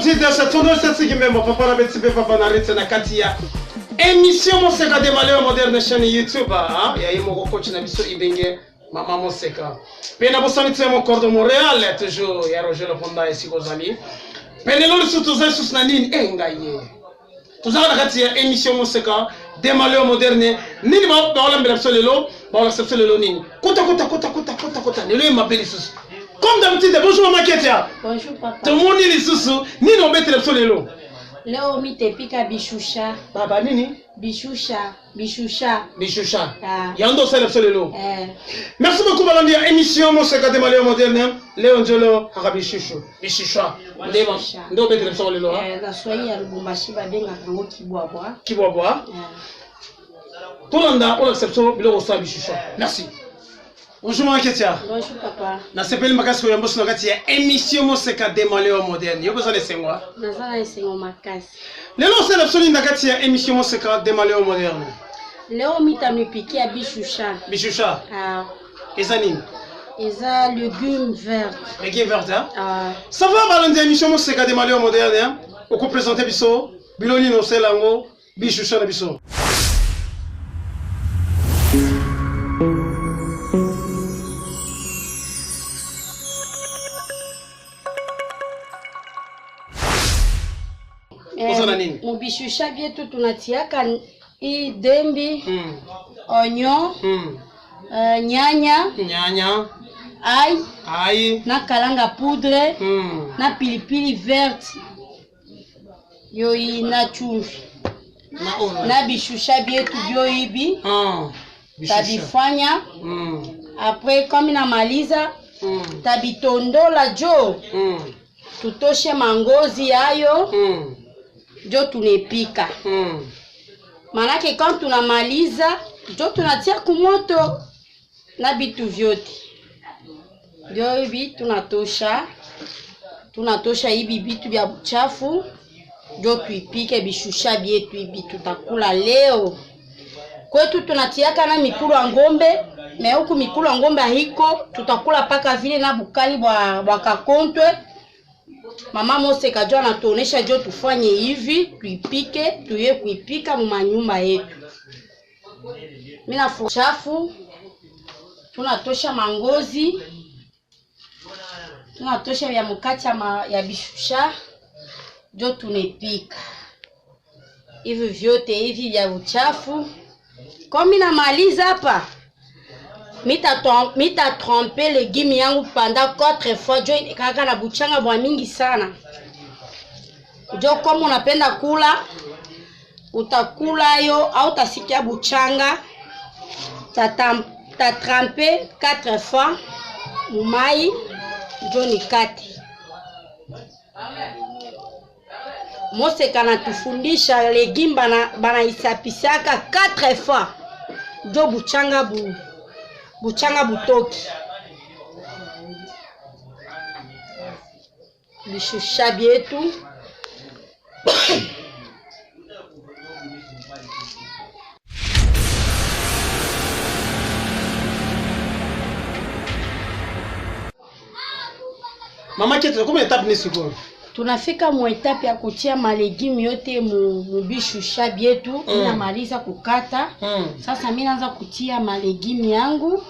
mtida satondo satsigime papa na betsibe papa na ritse na katia émission Moseka de Maleo moderne chaîne YouTube ya imo coach na biso ibenge mama Moseka pena bosani tsemo cordo Montréal toujours ya Roger Leponda esikozali penelo sutuza susna nini engaye tuzaka na katia émission Moseka de Maleo moderne nini ba wala mbele solelo ba wala solelo nini kota nelo mabeli susu. Comme d'habitude, bonjour maman Ketia. Bonjour papa. Tout le monde est sous ni non bête le solelo. Leo mi te pika bishusha. Baba nini? Bishusha. Yando c'est le solelo. Merci beaucoup Balandi émission Moseka de Maleo moderne. Léon Jolo Harabishushu. Bishusha. Ndo bête le solelo. La soyi ya Lubumbashi ba benga kango kibwabwa. Kibwabwa. Tolanda on accepte bilo sa bishusha. Merci. Bonjour maman Ketia. Bonjour papa. Na sepeli makasi ya mboso nakati ya émission Moseka de Maleo moderne. Yo besoin de sengwa. Nazala esengo makasi. Lelo c'est l'absolu nakati ya émission Moseka de Maleo moderne. Leo mita mipikia bishusha. Bishusha. Eza nini? Eza légumes verts. Légumes verts hein? Ça va balandi émission Moseka de Maleo moderne hein? Oko présenter biso biloni no selango bishusha na biso. Mubishusha bietu tunatiaka i dembi, oignon, nyanya, ail, na kalanga poudre, na pilipili verte, yoi na chumvi. Na bishusha bietu bioibi, tabifanya, après comme inamaliza, tabitondola jo, tutoshe mangozi yayo, jo tunepika. Manake quand tunamaliza, jo tunatia kumoto na bitu vyote. Jo hivi tunatosha hivi bitu vya buchafu, jo tuipike bishusha bietu hivi tutakula leo. Kwetu tunatiaka na mikulu ya ngombe, me huku mikulu ya ngombe hiko, tutakula paka vile na bukali bwa kakontwe. Mama Moseka jo anatuonesha jo tufanye hivi, tuipike, tuye kuipika mu manyumba yetu. Mina chafu, tunatosha mangozi, tunatosha ya mukati ya bishusha, jo tunepika. Hivi vyote hivi vya uchafu. Kwa mina maliza hapa, mita tromper légumes yangu pendant 4 fois jo kaka na buchanga bwa mingi sana. Jo kama unapenda kula utakula yo au utasikia buchanga ta tremper 4 fois mai jo ni kati. Moseka natufundisha légumes bana isapisaka 4 fois jo buchanga butoki. Bishusha bietu Mama Ketia, combien d'étapes ni siko? Tunafika mu etape ya kutia malegimi yote mu bishusha bietu. Ninamaliza kukata. Sasa mimi naanza kutia malegimi yangu.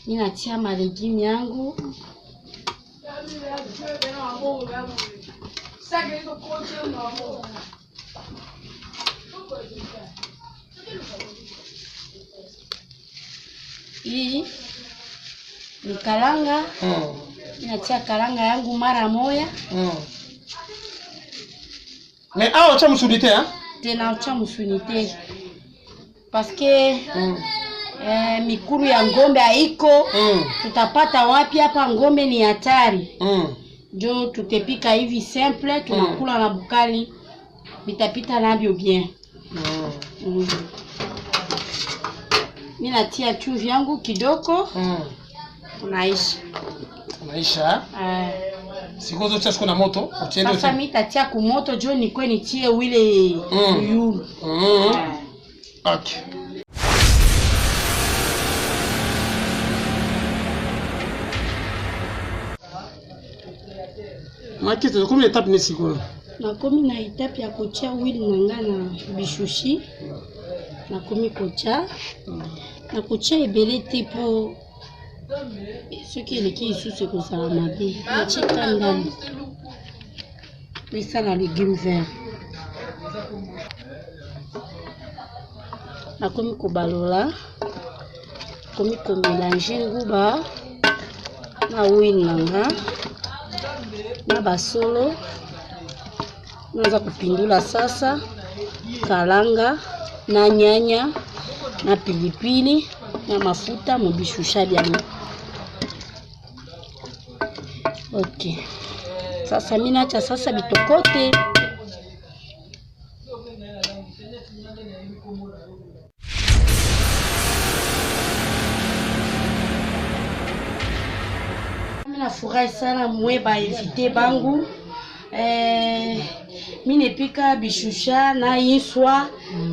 Ninatia malegimi yangu. Hii ni kalanga. Ninatia kalanga yangu mara moja. Mais acha musunite hein? Tena acha musunite. Parce que mikuru ya ngombe haiko. Tutapata wapi hapa? Ngombe ni hatari. Jo tutepika hivi simple, tunakula na bukali. Bitapita nabyo bien. Mimi natia chumvi yangu kidogo. Unaisha. Siko zote siku na moto, utiende. Sasa mimi tatia ku moto jo nikwe nitie wile yulu. Okay. Makete combien d'étapes nesi quoi? Nakomi na étape ya kotia huile nanga na bishushi. Nakomi kotia. Na kotia ebele te po soki eleki lisusu ekozala mabe. Natika ndani. Esala légume vert. Nakomi kobalola. Nakomi komélanger nguba na huile nanga na basolo. Naanza kupindula sasa, kalanga na nyanya na pilipili na mafuta mubishusha byangu. Okay. Sasa mimi naacha sasa bitokote. Mimi nafurahi sana mwe ba invité bangu. Mine pika bishusha na yiswa.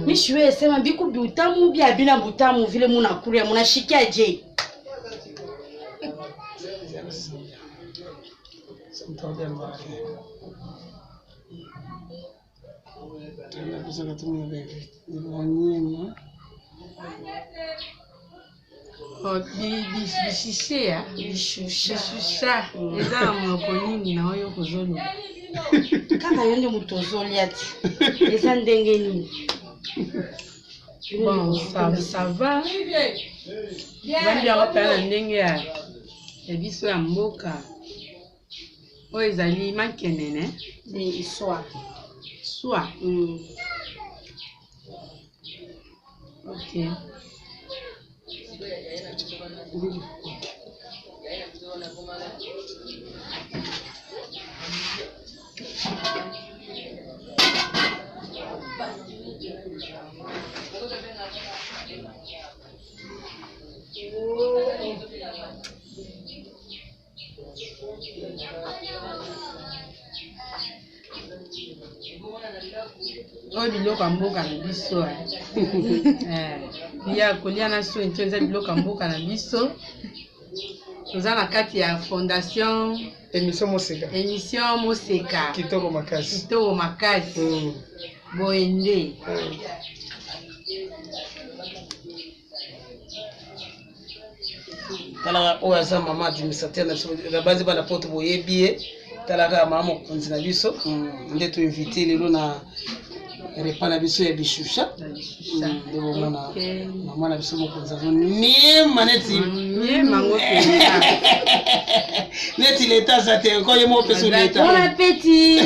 Mishwe sema biku butamu bia bila butamu vile munakulia munashikia je. Bishusha eza na monoko nini na oyo kozolo Kaka yonde mutozoli ati. Eza ndenge nini? bon ça va bandi yango mpe na ndenge ya biso ya mboka oyo ezali makenene Iswa. swa ok oyo biloko ya mboka na biso ya kolia na so nto eza biloko ya mboka na biso toza na kati ya fondation Émission Moseka kitoko makasi boye nde talaka oyo aza mama administrateur na biso na base bana poto boyebi ye talaka mama mokonzi na biso nde toinvite lelo na repas na biso ya bishusha nde bomona mama na biso mokonzi azoniema neti leta aza te nkoye mo opesa leta Bon appétit.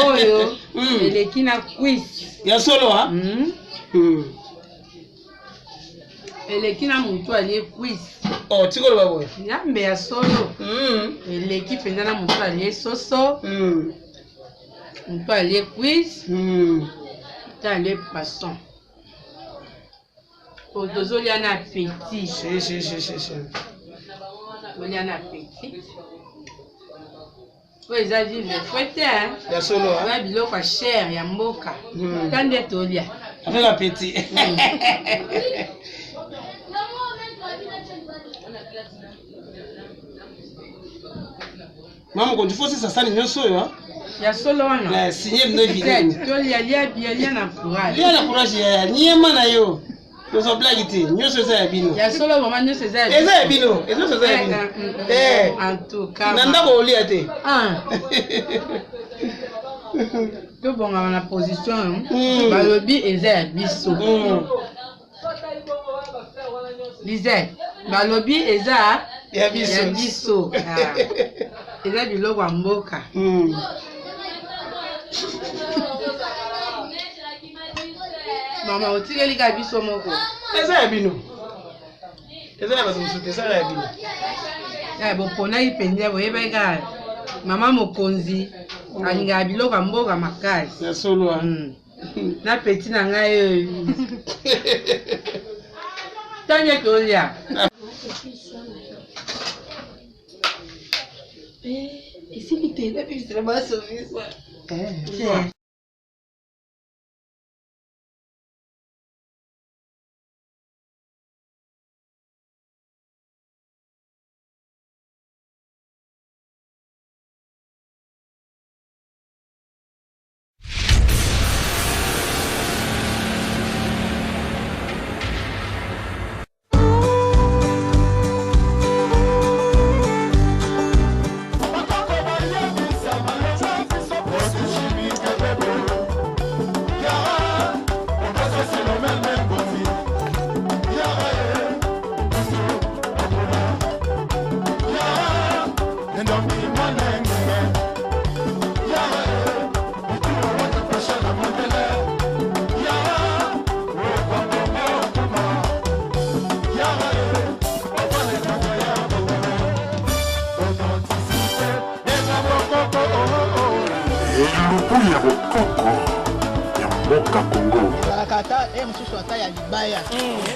oyo eleki na quiz ya solo ha eleki na mutu alie quiz oh tikolo baboye yambe ya solo eleki mpenza na mutu alie soso mutu alie quiz ta alie poisson tozolia na appétit tolia na appétit oyo eza vivre fouete ya solo ha oya biloko ya chere ya mboka ta nde tolia avec appétit mama mokonzi fo sisa sani nyonso oyo ya solo wana sinye bino evideni tolia lia na courage lia na courage ya niema na yo tozo blagi te nyonso eza ya bino ya solo mama nyonso eza ya bino nyonso eza ya bino en tout cas na ndako olia te tobongama na position balobi eza ya biso Lisette balobi eza ya biso eza biloko ya mboka mama otikeli ka biso moko eza ya bino eza ya bato mosusu te eza ya bino boponaki mpenza boyebaki kaka mama mokonzi alingaka biloko ya mboka makasi ya solo na peti na ngai oyo tanye tolia Esili tena bisira basovisa. ya bokoko ya mboka Congo. Kata mosusu ata ya libaya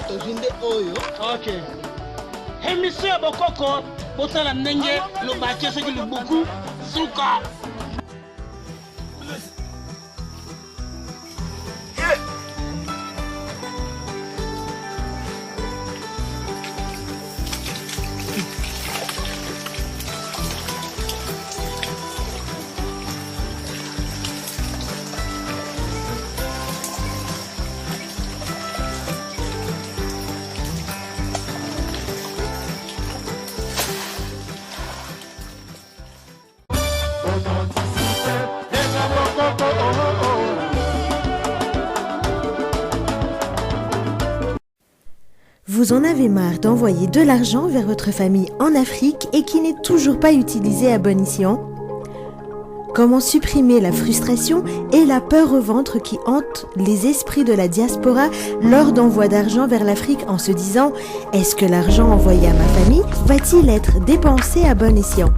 tozwi nde oyo. Ok. Émission ya bokoko botala ndenge lobaki soki lubuku suka. Vous en avez marre d'envoyer de l'argent vers votre famille en Afrique et qui n'est toujours pas utilisé à bon escient? Comment supprimer la frustration et la peur au ventre qui hantent les esprits de la diaspora lors d'envoi d'argent vers l'Afrique en se disant « Est-ce que l'argent envoyé à ma famille va-t-il être dépensé à bon escient ?»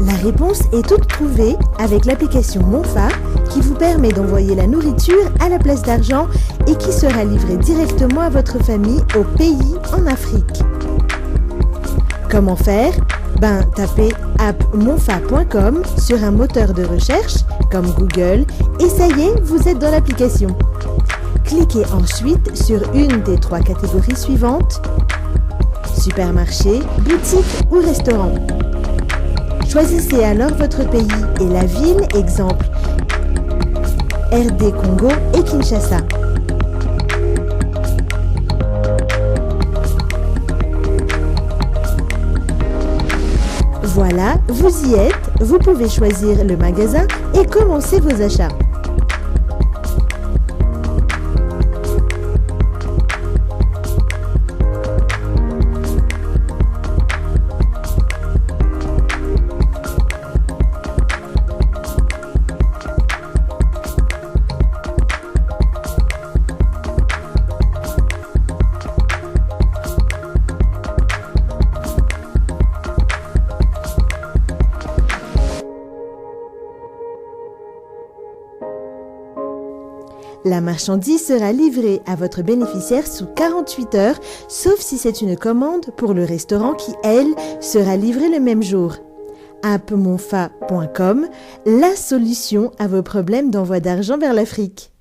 La réponse est toute trouvée avec l'application Monfa qui vous permet d'envoyer la nourriture à la place d'argent et qui sera livrée directement à votre famille au pays en Afrique. Comment faire? Tapez appmonfa.com sur un moteur de recherche comme Google et ça y est, vous êtes dans l'application. Cliquez ensuite sur une des 3 catégories suivantes: supermarché, boutique ou restaurant. Choisissez alors votre pays et la ville, exemple RD Congo et Kinshasa. Voilà, vous y êtes, vous pouvez choisir le magasin et commencer vos achats. La marchandise sera livrée à votre bénéficiaire sous 48 heures, sauf si c'est une commande pour le restaurant qui, elle, sera livrée le même jour. appmonfa.com, la solution à vos problèmes d'envoi d'argent vers l'Afrique.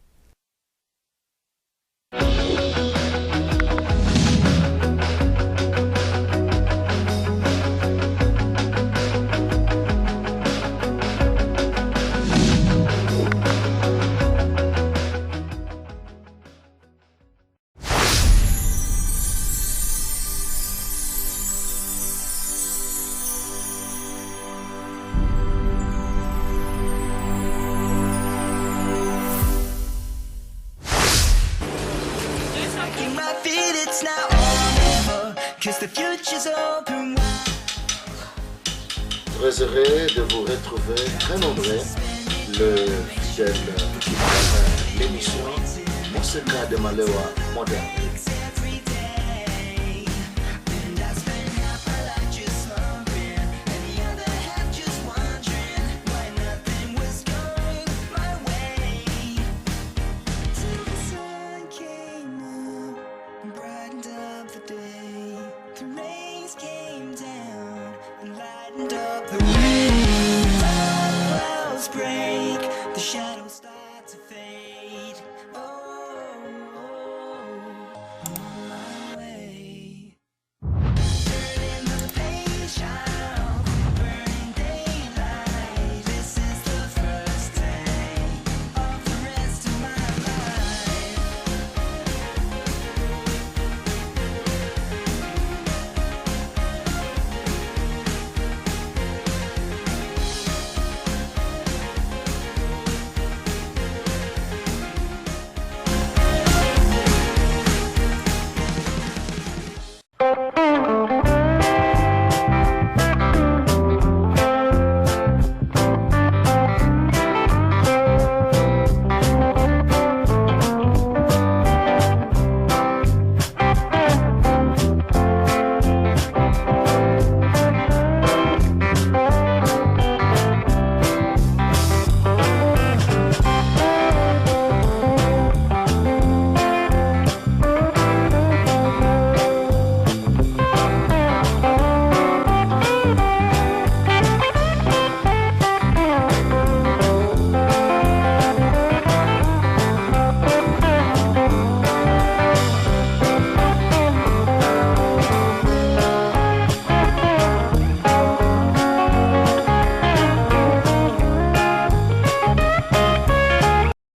Très heureux de vous retrouver, très nombreux, le fidèle qui m'a l'émission Mon secret de Malewa moderne. Up the wind, clouds break, the shadow